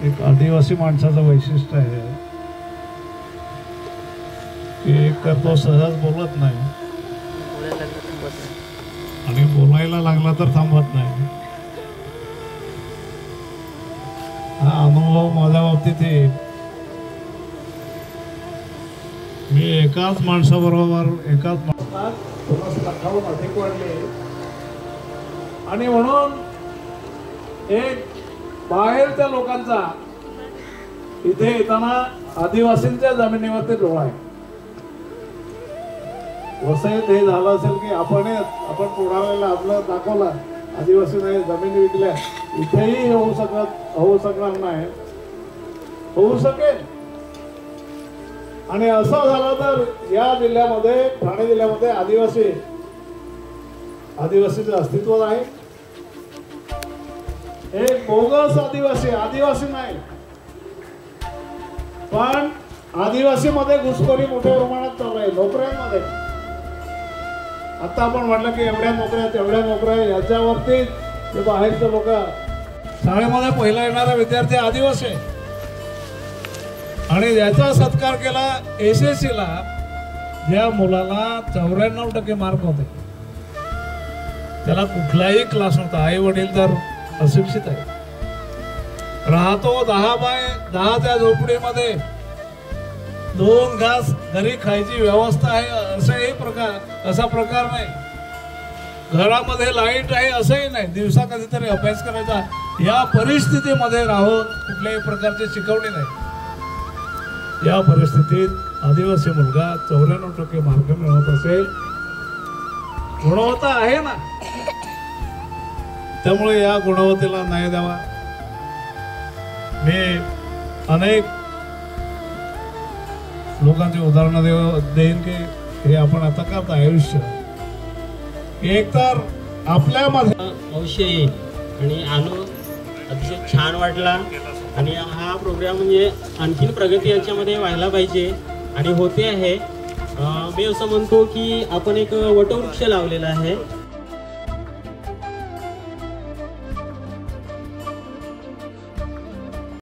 एक आदिवासी माणसाचं वैशिष्ट्य आहे की एक तर तो सहज बोलत नाही आणि बोलायला लागला तर थांबत नाही. हा अनुभव माझ्या बाबतीत आहे. मी एकाच माणसाबरोबर अधिक वाढले आणि म्हणून एक बाहेरच्या लोकांचा इथे येताना आदिवासींच्या जमिनीवरती डोळा आहे. वसईत हे झालं असेल की आपण पुढाऱ्याला आपलं दाखवला आदिवासी नाही जमिनी विकल्या, इथेही होऊ शकणार नाही, होऊ शकेल. आणि असं झालं तर या जिल्ह्यामध्ये ठाणे जिल्ह्यामध्ये आदिवासीचं अस्तित्व आहे. एक बोगस आदिवासी नाही, पण आदिवासी मध्ये घुसखोरी मोठ्या प्रमाणात चालू आहे. नोकऱ्यांमध्ये आता आपण म्हटलं की एवढ्या नोकऱ्या तेवढ्या नोकऱ्या, याच्यावरती ते बाहेरचे लोक. शाळेमध्ये पहिला येणारा विद्यार्थी आदिवासी आहे आणि याचा सत्कार केला SSC ला. ज्या मुलाला 94% मार्क होते, त्याला कुठलाही क्लास नव्हता. आई वडील तर अशिक्षित आहे, राहतो 10 बाय 10 त्या झोपडीमध्ये, 2 घास घरी खायची व्यवस्था आहे असा प्रकार नाही. घरामध्ये लाईट आहे असंही नाही, दिवसा कधीतरी अभ्यास करायचा. या परिस्थितीमध्ये राहून कुठल्याही प्रकारची शिकवणी नाही. या परिस्थितीत आदिवासी मुलगा 94% मार्क मिळवत असेल, गुणवत्ता आहे ना. त्यामुळे या गुणवत्तेला न्याय द्यावा. मी अनेक लोकांची उदाहरणं देईन की हे आपण आता करतो आयुष्य. एक तर आपल्यामध्ये अवश्य आणि आलो, अतिशय छान वाटला. आणि हा प्रोग्राम म्हणजे आणखीन प्रगती याच्यामध्ये व्हायला पाहिजे आणि होते आहे. मी असं म्हणतो की आपण एक वटवृक्ष लावलेला आहे.